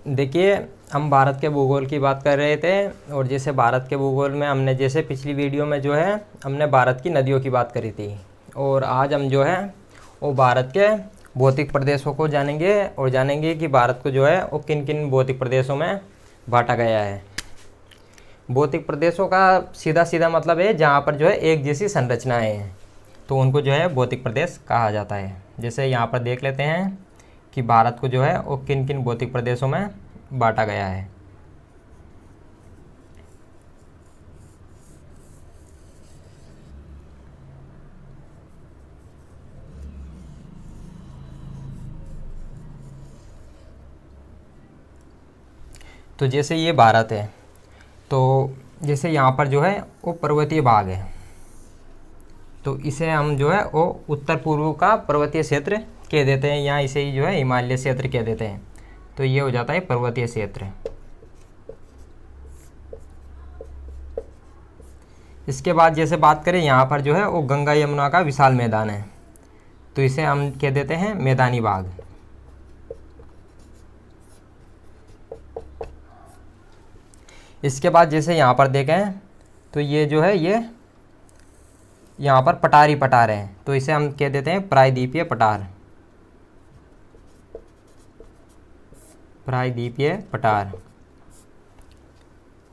देखिए, हम भारत के भूगोल की बात कर रहे थे और जैसे भारत के भूगोल में हमने जैसे पिछली वीडियो में जो है हमने भारत की नदियों की बात करी थी, और आज हम जो है वो भारत के भौतिक प्रदेशों को जानेंगे और जानेंगे कि भारत को जो है वो किन किन भौतिक प्रदेशों में बांटा गया है। भौतिक प्रदेशों का सीधा सीधा मतलब है जहाँ पर जो है एक जैसी संरचनाएं हैं, तो उनको जो है भौतिक प्रदेश कहा जाता है। जैसे यहाँ पर देख लेते हैं कि भारत को जो है वो किन किन भौतिक प्रदेशों में बांटा गया है। तो जैसे ये भारत है, तो जैसे यहाँ पर जो है वो पर्वतीय भाग है, तो इसे हम जो है वो उत्तर पूर्व का पर्वतीय क्षेत्र कह देते हैं, यहाँ इसे ही जो है हिमालय क्षेत्र कह देते हैं। तो ये हो जाता है पर्वतीय क्षेत्र। इसके बाद जैसे बात करें यहाँ पर जो है वो गंगा यमुना का विशाल मैदान है, तो इसे हम कह देते हैं मैदानी भाग। इसके बाद जैसे यहाँ पर देखें तो ये जो है ये यहाँ पर पठारी पठार है, तो इसे हम कह देते हैं प्रायद्वीपीय पठार। प्रायद्वीपीय पठार।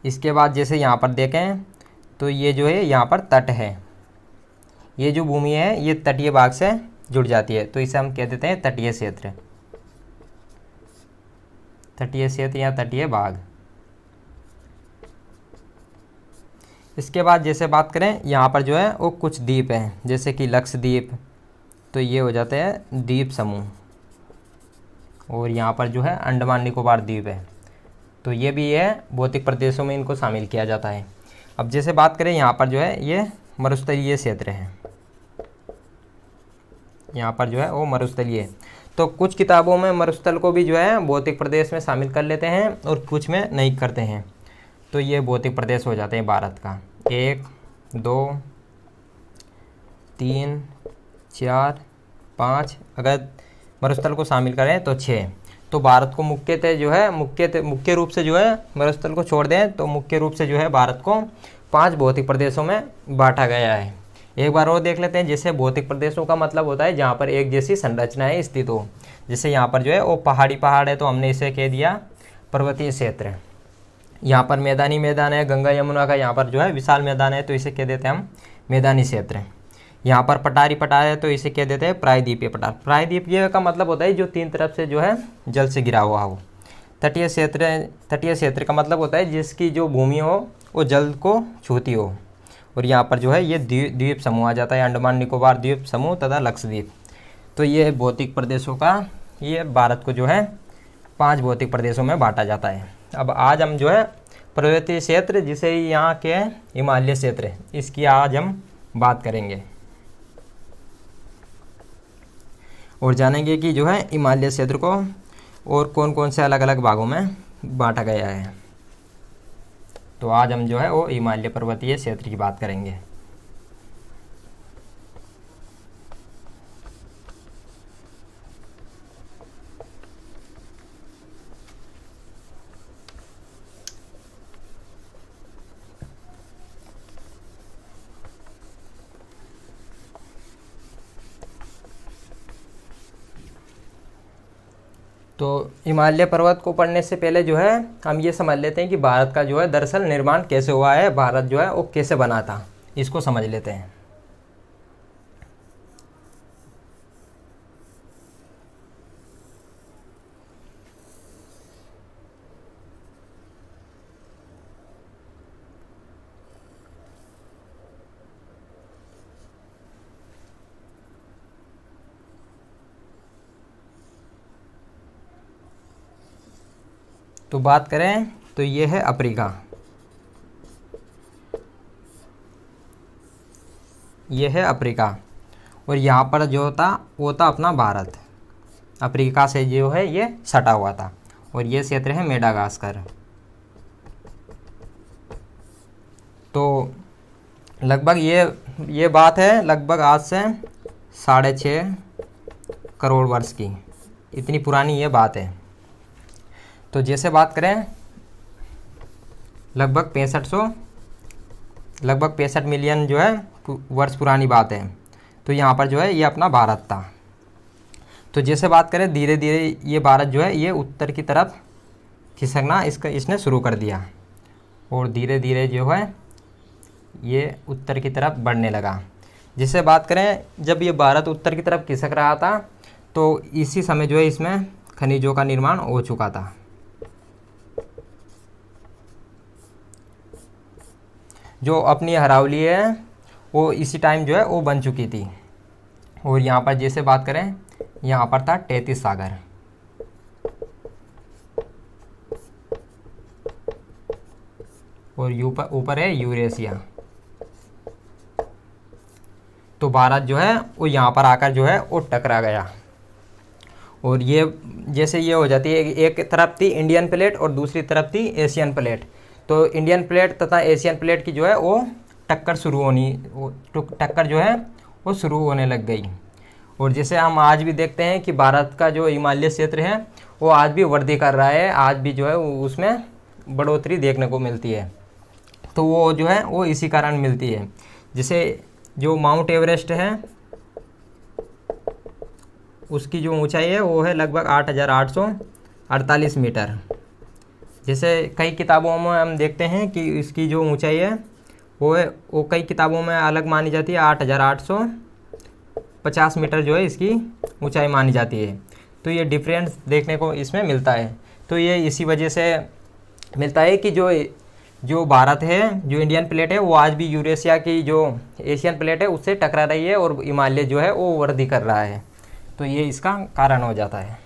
इसके बाद जैसे यहाँ पर देखें तो ये जो है यहाँ पर तट है, ये जो भूमि है ये तटीय भाग से जुड़ जाती है, तो इसे हम कह देते हैं तटीय क्षेत्र। तटीय क्षेत्र या तटीय भाग। इसके बाद जैसे बात करें यहाँ पर जो है वो कुछ द्वीप हैं, जैसे कि लक्षद्वीप, तो ये हो जाते हैं द्वीप समूह। और यहाँ पर जो है अंडमान निकोबार द्वीप है, तो ये भी है भौतिक प्रदेशों में इनको शामिल किया जाता है। अब जैसे बात करें यहाँ पर जो है ये मरुस्थलीय क्षेत्र है, यहाँ पर जो है वो मरुस्थलीय है। तो कुछ किताबों में मरुस्थल को भी जो है भौतिक प्रदेश में शामिल कर लेते हैं और कुछ में नहीं करते हैं। तो ये भौतिक प्रदेश हो जाते हैं भारत का 1 2 3 4 5, अगर मरुस्थल को शामिल करें तो 6। तो भारत को मुख्यतः जो है मुख्य रूप से जो है मरुस्थल को छोड़ दें तो मुख्य रूप से जो है भारत को 5 भौतिक प्रदेशों में बांटा गया है। एक बार और देख लेते हैं। जैसे भौतिक प्रदेशों का मतलब होता है जहाँ पर एक जैसी संरचनाएं स्थित हो। जैसे यहाँ पर जो है वो पहाड़ है, तो हमने इसे कह दिया पर्वतीय क्षेत्र। यहाँ पर मैदान है, गंगा यमुना का यहाँ पर जो है विशाल मैदान है, तो इसे कह देते हैं हम मैदानी क्षेत्र। यहाँ पर पठारी पठार है, तो इसे कह देते हैं प्रायद्वीपीय पठार। प्रायद्वीपीय का मतलब होता है जो 3 तरफ से जो है जल से घिरा हुआ हो। तटीय क्षेत्र का मतलब होता है जिसकी जो भूमि हो वो जल को छूती हो। और यहाँ पर जो है ये द्वीप समूह आ जाता है, अंडमान निकोबार द्वीप समूह तथा लक्षद्वीप। तो ये भौतिक प्रदेशों का, ये भारत को जो है 5 भौतिक प्रदेशों में बांटा जाता है। अब आज हम जो है पर्वतीय क्षेत्र, जिसे यहाँ के हिमालय क्षेत्र, इसकी आज हम बात करेंगे और जानेंगे कि जो है हिमालय क्षेत्र को और कौन कौन से अलग अलग भागों में बांटा गया है। तो आज हम जो है वो हिमालय पर्वतीय क्षेत्र की बात करेंगे। तो हिमालय पर्वत को पढ़ने से पहले जो है हम ये समझ लेते हैं कि भारत का जो है दरअसल निर्माण कैसे हुआ है, भारत जो है वो कैसे बना था, इसको समझ लेते हैं। तो बात करें तो ये है अफ्रीका, ये है अफ्रीका, और यहाँ पर जो था वो था अपना भारत। अफ्रीका से जो है ये सटा हुआ था, और ये क्षेत्र है मेडागास्कर। तो लगभग ये बात है लगभग आज से 6.5 करोड़ वर्ष की, इतनी पुरानी ये बात है। तो जैसे बात करें लगभग 65 मिलियन जो है वर्ष पुरानी बात है। तो यहाँ पर जो है ये अपना भारत था। तो जैसे बात करें धीरे धीरे ये भारत जो है ये उत्तर की तरफ खिसकना इसने शुरू कर दिया और धीरे धीरे जो है ये उत्तर की तरफ बढ़ने लगा। जिससे बात करें जब ये भारत उत्तर की तरफ खिसक रहा था तो इसी समय जो है इसमें खनिजों का निर्माण हो चुका था। जो अपनी अरावली है वो इसी टाइम जो है वो बन चुकी थी। और यहाँ पर जैसे बात करें यहाँ पर था तैतीस सागर। और ऊपर है यूरेशिया। तो भारत जो है वो यहाँ पर आकर जो है वो टकरा गया। और ये जैसे ये हो जाती है, एक तरफ थी इंडियन प्लेट और दूसरी तरफ थी एशियन प्लेट। तो इंडियन प्लेट तथा एशियन प्लेट की जो है वो टक्कर जो है वो शुरू होने लग गई। और जैसे हम आज भी देखते हैं कि भारत का जो हिमालय क्षेत्र है वो आज भी वृद्धि कर रहा है, आज भी जो है उसमें बढ़ोतरी देखने को मिलती है। तो वो जो है वो इसी कारण मिलती है। जैसे जो माउंट एवरेस्ट है उसकी जो ऊंचाई है वो है लगभग 8,848 मीटर। जैसे कई किताबों में हम देखते हैं कि इसकी जो ऊंचाई है वो कई किताबों में अलग मानी जाती है, 8,850 मीटर जो है इसकी ऊंचाई मानी जाती है। तो ये डिफरेंस देखने को इसमें मिलता है। तो ये इसी वजह से मिलता है कि जो भारत है, जो इंडियन प्लेट है वो आज भी यूरेशिया की जो एशियन प्लेट है उससे टकरा रही है और हिमालय जो है वो वृद्धि कर रहा है। तो ये इसका कारण हो जाता है।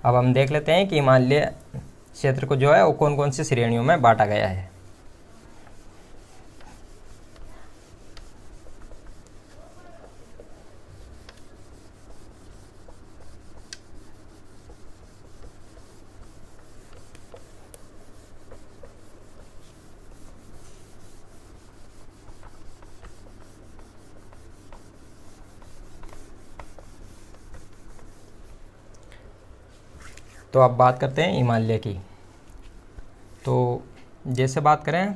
अब हम देख लेते हैं कि हिमालय क्षेत्र को जो है वो कौन कौन सी श्रेणियों में बांटा गया है। तो अब बात करते हैं हिमालय की। तो जैसे बात करें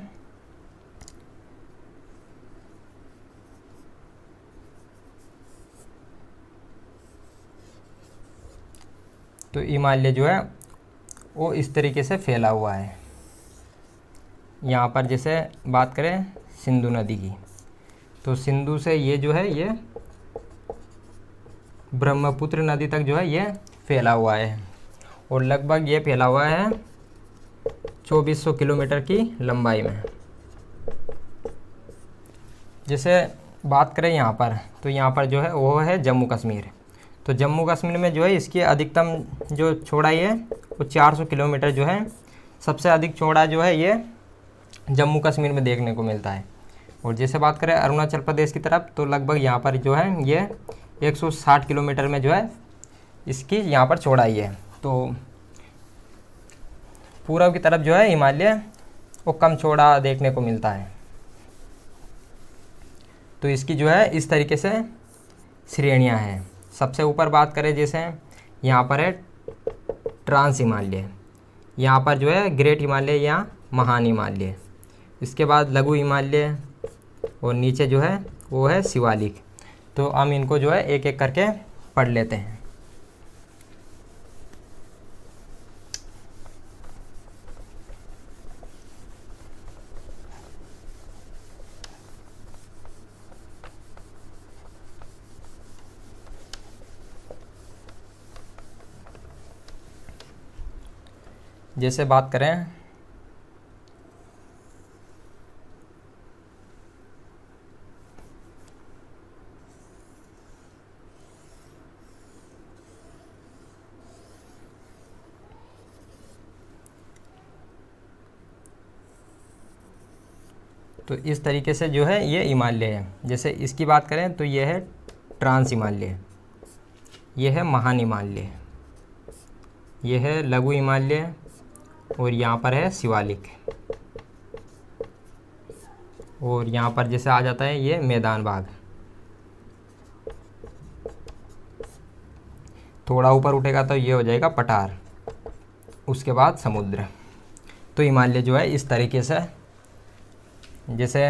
तो हिमालय जो है वो इस तरीके से फैला हुआ है। यहाँ पर जैसे बात करें सिंधु नदी की, तो सिंधु से ये जो है ये ब्रह्मपुत्र नदी तक जो है ये फैला हुआ है। और लगभग ये फैला हुआ है 2400 किलोमीटर की लंबाई में। जैसे बात करें यहाँ पर, तो यहाँ पर जो है वो है जम्मू कश्मीर। तो जम्मू कश्मीर में जो है इसकी अधिकतम जो चौड़ाई है वो 400 किलोमीटर जो है, सबसे अधिक चौड़ा जो है ये जम्मू कश्मीर में देखने को मिलता है। और जैसे बात करें अरुणाचल प्रदेश की तरफ, तो लगभग यहाँ पर जो है ये 160 किलोमीटर में जो है इसकी यहाँ पर चौड़ाई है। तो पूर्व की तरफ जो है हिमालय वो कम चौड़ा देखने को मिलता है। तो इसकी जो है इस तरीके से श्रेणियाँ हैं। सबसे ऊपर बात करें जैसे यहाँ पर है ट्रांस हिमालय, यहाँ पर जो है ग्रेट हिमालय या महान हिमालय, इसके बाद लघु हिमालय और नीचे जो है वो है शिवालिक। तो हम इनको जो है एक एक करके पढ़ लेते हैं। जैसे बात करें तो इस तरीके से जो है ये हिमालय है। जैसे इसकी बात करें तो ये है ट्रांस हिमालय, ये है महान हिमालय, ये है लघु हिमालय और यहाँ पर है शिवालिक। और यहाँ पर जैसे आ जाता है ये मैदान भाग। थोड़ा ऊपर उठेगा तो ये हो जाएगा पठार, उसके बाद समुद्र। तो हिमालय जो है इस तरीके से, जैसे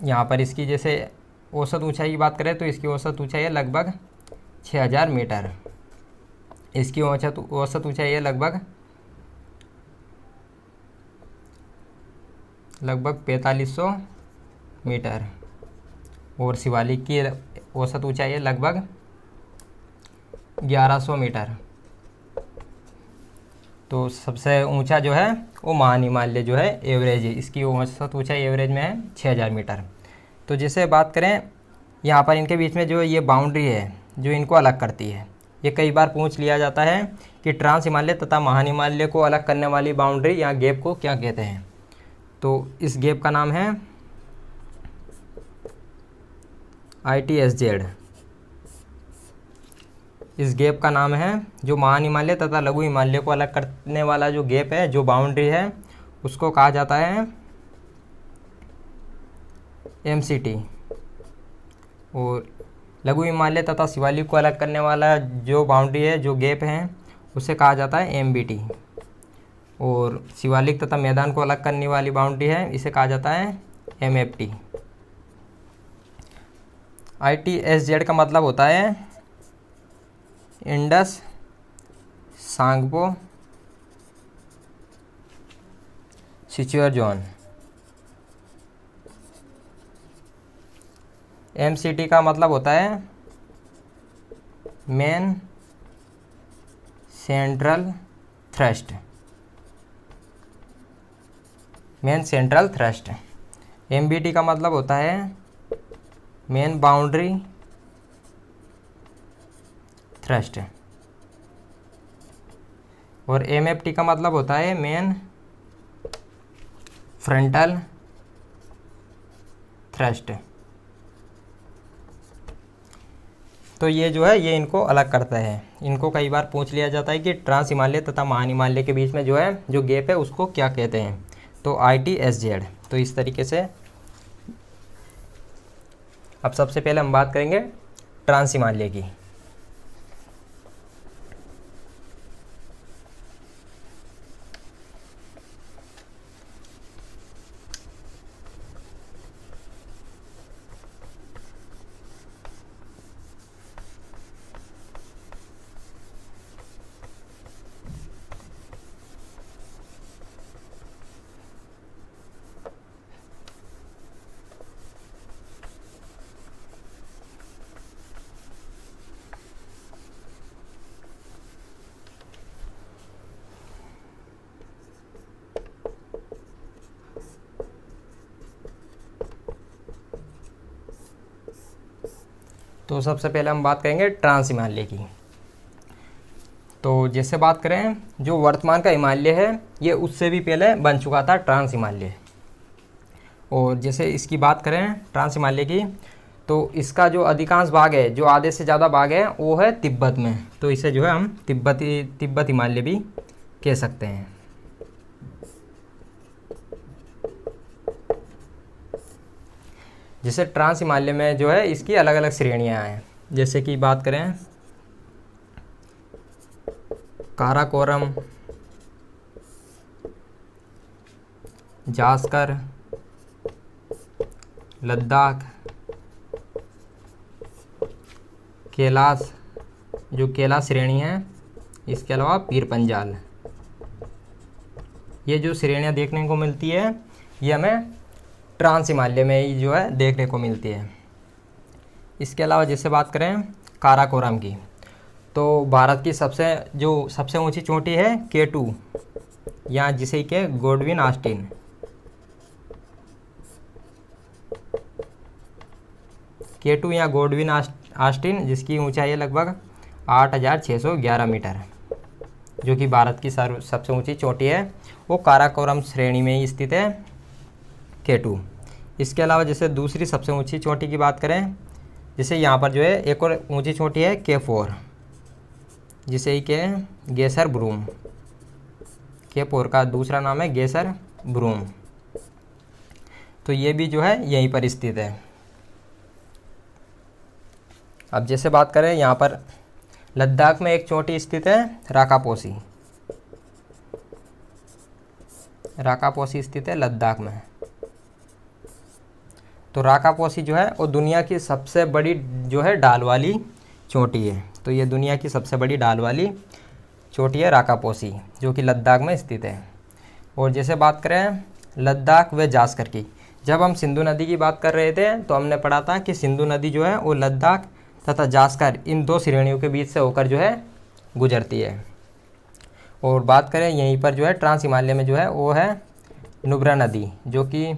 यहाँ पर इसकी जैसे औसत ऊंचाई की बात करें तो इसकी औसत ऊंचाई है लगभग 6000 मीटर, इसकी औसत ऊंचाई है लगभग 4500 मीटर, और शिवालिक की औसत ऊंचाई है लगभग 1100 मीटर। तो सबसे ऊंचा जो है वो महान हिमालय जो है एवरेज है, इसकी औसत ऊंचाई एवरेज में है 6000 मीटर। तो जैसे बात करें यहाँ पर इनके बीच में जो ये बाउंड्री है जो इनको अलग करती है, ये कई बार पूछ लिया जाता है कि ट्रांस हिमालय तथा महान हिमालय को अलग करने वाली बाउंड्री या गैप को क्या कहते हैं। तो इस गैप का नाम है ITSZ। इस गैप का नाम है, जो महान हिमालय तथा लघु हिमालय को अलग करने वाला जो गैप है, जो बाउंड्री है, उसको कहा जाता है MCT। और लघु हिमालय तथा शिवालिक को अलग करने वाला जो बाउंड्री है, जो गैप है, उसे कहा जाता है MBT। और शिवालिक तथा मैदान को अलग करने वाली बाउंड्री है, इसे कहा जाता है MFT। ITSZ का मतलब होता है इंडस सांगपो सिचुअर जोन। MCT का मतलब होता है main central thrust, main central thrust. MBT का मतलब होता है मेन बाउंड्री थ्रस्ट, और MFT का मतलब होता है मेन फ्रंटल थ्रस्ट। तो ये जो है ये इनको अलग करता है। इनको कई बार पूछ लिया जाता है कि ट्रांस हिमालय तथा महान हिमालय के बीच में जो है जो गैप है उसको क्या कहते हैं, तो ITSZ। तो इस तरीके से अब सबसे पहले हम बात करेंगे ट्रांस हिमालय की। तो सबसे पहले हम बात करेंगे ट्रांस हिमालय की। तो जैसे बात करें जो वर्तमान का हिमालय है ये उससे भी पहले बन चुका था ट्रांस हिमालय। और जैसे इसकी बात करें ट्रांस हिमालय की, तो इसका जो अधिकांश भाग है, जो आधे से ज़्यादा भाग है, वो है तिब्बत में। तो इसे जो है हम तिब्बत हिमालय भी कह सकते हैं। जैसे ट्रांस हिमालय में जो है इसकी अलग अलग श्रेणियां हैं। जैसे कि बात करें काराकोरम, जास्कर, लद्दाख, कैलाश, जो कैलाश श्रेणी है, इसके अलावा पीर पंजाल। ये जो श्रेणियाँ देखने को मिलती है ये हमें ट्रांस हिमालय में ही जो है देखने को मिलती है। इसके अलावा जैसे बात करें काराकोरम की, तो भारत की सबसे ऊंची चोटी है K2, या जिसे के गोडविन ऑस्टिन। K2 या गोडविन ऑस्टिन, जिसकी ऊंचाई है लगभग 8611 मीटर, जो कि भारत की सबसे ऊंची चोटी है, वो काराकोरम श्रेणी में ही स्थित है K2। इसके अलावा जैसे दूसरी सबसे ऊंची चोटी की बात करें, जैसे यहाँ पर जो है एक और ऊंची चोटी है K4, जिसे के गेसर ब्रूम। K4 का दूसरा नाम है गेसर ब्रूम। तो ये भी जो है यहीं पर स्थित है। अब जैसे बात करें यहाँ पर लद्दाख में एक चोटी स्थित है राकापोसी। राकापोसी स्थित है लद्दाख में। तो राकापोसी जो है वो दुनिया की सबसे बड़ी जो है ढाल वाली चोटी है। तो ये दुनिया की सबसे बड़ी ढाल वाली चोटी है राकापोसी, जो कि लद्दाख में स्थित है। और जैसे बात करें लद्दाख व जास्कर की, जब हम सिंधु नदी की बात कर रहे थे तो हमने पढ़ा था कि सिंधु नदी जो है वो लद्दाख तथा जास्कर इन दो श्रेणियों के बीच से होकर जो है गुजरती है। और बात करें यहीं पर जो है ट्रांस हिमालय में जो है वो है नुब्रा नदी, जो कि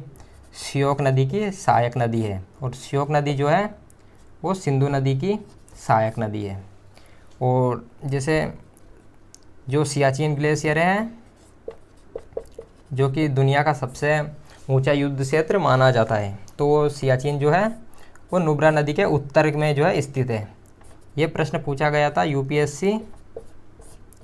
श्योक नदी की सहायक नदी है। और श्योक नदी जो है वो सिंधु नदी की सहायक नदी है। और जैसे जो सियाचिन ग्लेशियर है, जो कि दुनिया का सबसे ऊंचा युद्ध क्षेत्र माना जाता है, तो वो सियाचिन जो है वो नुब्रा नदी के उत्तर में जो है स्थित है। ये प्रश्न पूछा गया था यूपीएससी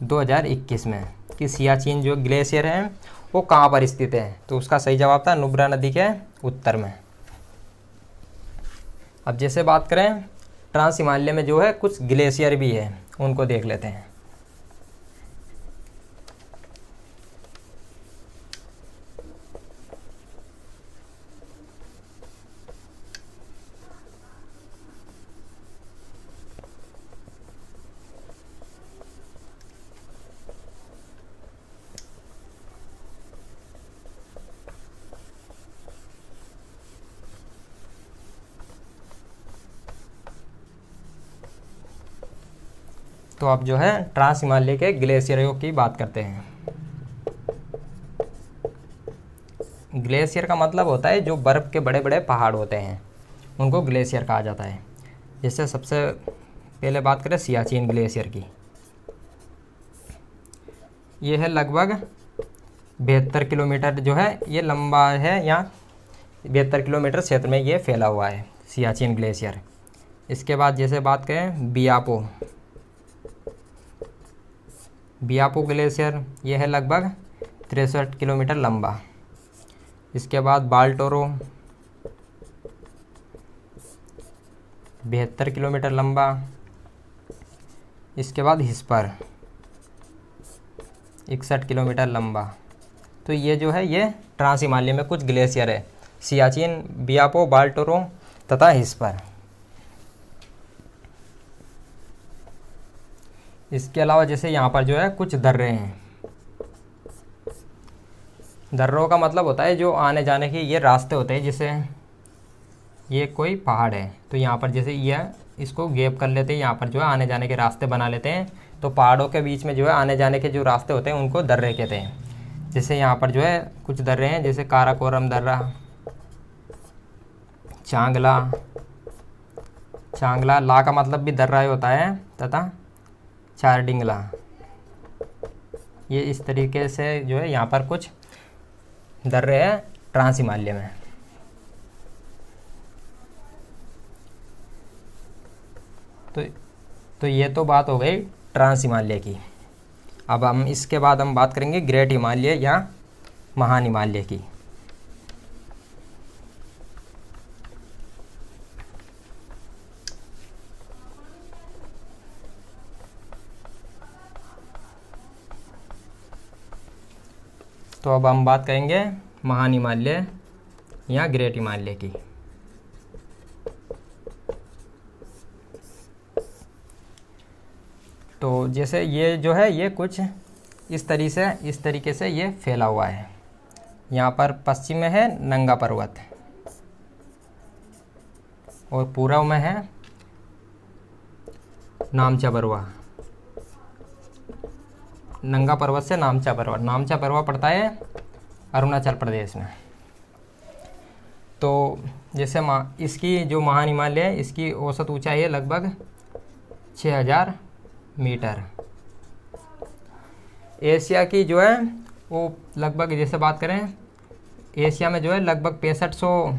2021 में कि सियाचिन जो ग्लेशियर है वो कहाँ पर स्थित है, तो उसका सही जवाब था नुब्रा नदी के उत्तर में। अब जैसे बात करें ट्रांस हिमालय में जो है कुछ ग्लेशियर भी है, उनको देख लेते हैं। तो अब जो है ट्रांस हिमालय के ग्लेशियरों की बात करते हैं। ग्लेशियर का मतलब होता है जो बर्फ़ के बड़े बड़े पहाड़ होते हैं, उनको ग्लेशियर कहा जाता है। जैसे सबसे पहले बात करें सियाचिन ग्लेशियर की, ये है लगभग 72 किलोमीटर जो है ये लंबा है, या 72 किलोमीटर क्षेत्र में ये फैला हुआ है सियाचिन ग्लेशियर। इसके बाद जैसे बात करें बियापो ग्लेशियर, ये है लगभग 63 किलोमीटर लंबा। इसके बाद बाल्टोरो 72 किलोमीटर लंबा। इसके बाद हिस्पर 61 किलोमीटर लंबा। तो ये जो है ये ट्रांस हिमालय में कुछ ग्लेशियर है, सियाचिन, बियापो, बाल्टोरो तथा हिस्पर। इसके अलावा जैसे यहाँ पर जो है कुछ दर्रे हैं। दर्रों का मतलब होता है जो आने जाने के ये रास्ते होते हैं। जैसे ये कोई पहाड़ है तो यहाँ पर जैसे ये इसको गैप कर लेते हैं, यहाँ पर जो है आने जाने के रास्ते बना लेते हैं। तो पहाड़ों के बीच में जो है आने जाने के जो रास्ते होते हैं उनको दर्रे कहते हैं। जैसे यहाँ पर जो है कुछ दर्रे हैं, जैसे काराकोरम दर्रा, चांगला ला का मतलब भी दर्रा ही होता है, तथा चारडिंगला। ये इस तरीके से जो है यहाँ पर कुछ दर्रे हैं ट्रांस हिमालय में। तो ये तो बात हो गई ट्रांस हिमालय की। अब हम इसके बाद हम बात करेंगे ग्रेट हिमालय या महान हिमालय की। तो अब हम बात करेंगे महान हिमालय या ग्रेट हिमालय की। तो जैसे ये जो है ये कुछ इस तरीके से ये फैला हुआ है। यहाँ पर पश्चिम में है नंगा पर्वत और पूर्व में है नामचा बरुआ। नंगा पर्वत से नामचा बरुआ पड़ता है अरुणाचल प्रदेश में। तो जैसे इसकी जो महान हिमालय है इसकी औसत ऊंचाई है लगभग 6000 मीटर। एशिया की जो है वो लगभग जैसे बात करें एशिया में जो है लगभग 6500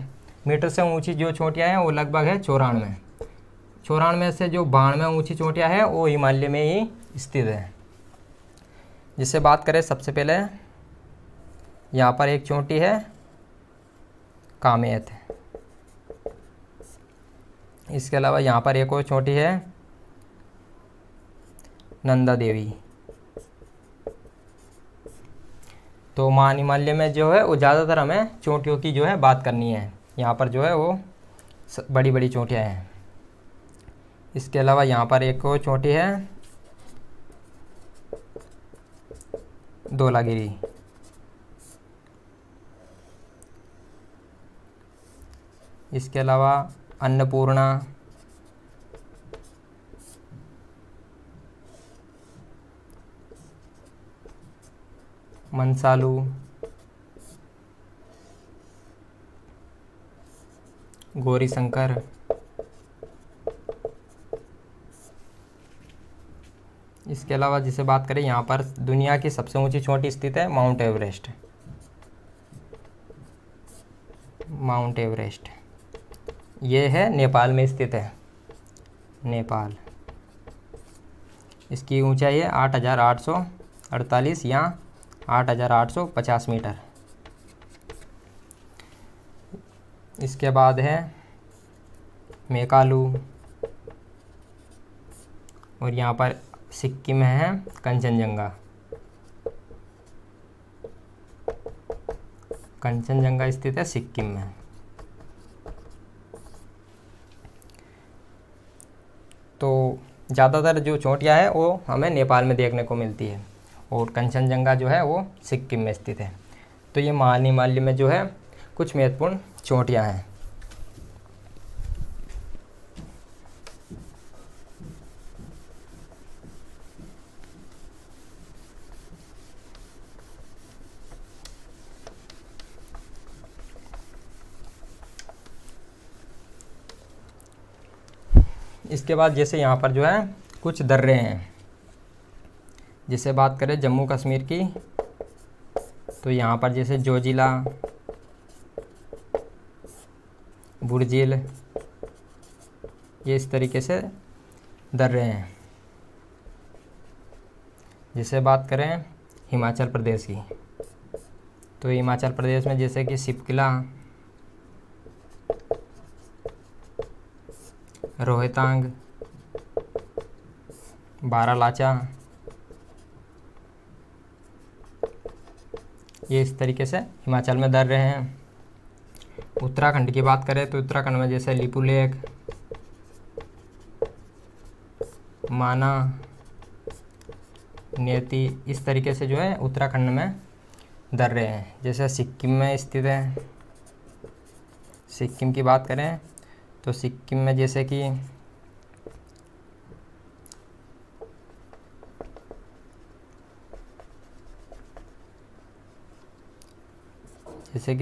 मीटर से ऊंची जो चोटियाँ हैं वो लगभग है 94 से जो 92 ऊंची चोटियाँ हैं वो हिमालय में ही स्थित है। जिससे बात करें सबसे पहले यहाँ पर एक चोटी है कामेत। इसके अलावा यहाँ पर एक और चोटी है नंदा देवी। तो महान हिमालय में जो है वो ज़्यादातर हमें चोटियों की जो है बात करनी है। यहाँ पर जो है वो बड़ी बड़ी चोटियाँ हैं। इसके अलावा यहाँ पर एक और चोटी है धौलागिरी। इसके अलावा अन्नपूर्णा, मनसालू, गौरीशंकर। इसके अलावा जिसे बात करें, यहाँ पर दुनिया की सबसे ऊंची चोटी स्थित है माउंट एवरेस्ट। माउंट एवरेस्ट ये है नेपाल में स्थित है, नेपाल। इसकी ऊंचाई है 8,848 या 8,850 मीटर। इसके बाद है मेकालू, और यहाँ पर सिक्किम में है कंचनजंगा। कंचनजंगा स्थित है सिक्किम में। तो ज़्यादातर जो चोटियाँ हैं वो हमें नेपाल में देखने को मिलती है, और कंचनजंगा जो है वो सिक्किम में स्थित है। तो ये महान हिमालय में जो है कुछ महत्वपूर्ण चोटियाँ हैं। इसके बाद जैसे यहाँ पर जो है कुछ दर्रे हैं। जैसे बात करें जम्मू कश्मीर की, तो यहाँ पर जैसे जोजिला, बुर्जिल, ये इस तरीके से दर्रे हैं। जैसे बात करें हिमाचल प्रदेश की, तो हिमाचल प्रदेश में जैसे कि सिपकिला, रोहतांग, बारालाचा, ये इस तरीके से हिमाचल में दर्रे हैं। उत्तराखंड की बात करें तो उत्तराखंड में जैसे लिपुलेख, माना, नेती, इस तरीके से जो है उत्तराखंड में दर्रे हैं। जैसे सिक्किम में स्थित है, सिक्किम की बात करें तो सिक्किम में जैसे कि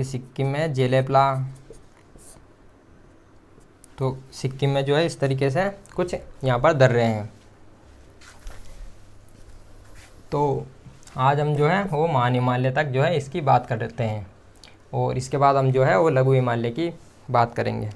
सिक्किम में जेलेपला। तो सिक्किम में जो है इस तरीके से कुछ यहाँ पर दर्रे हैं। तो आज हम जो है वो महान हिमालय तक जो है इसकी बात करते हैं, और इसके बाद हम जो है वो लघु हिमालय की बात करेंगे।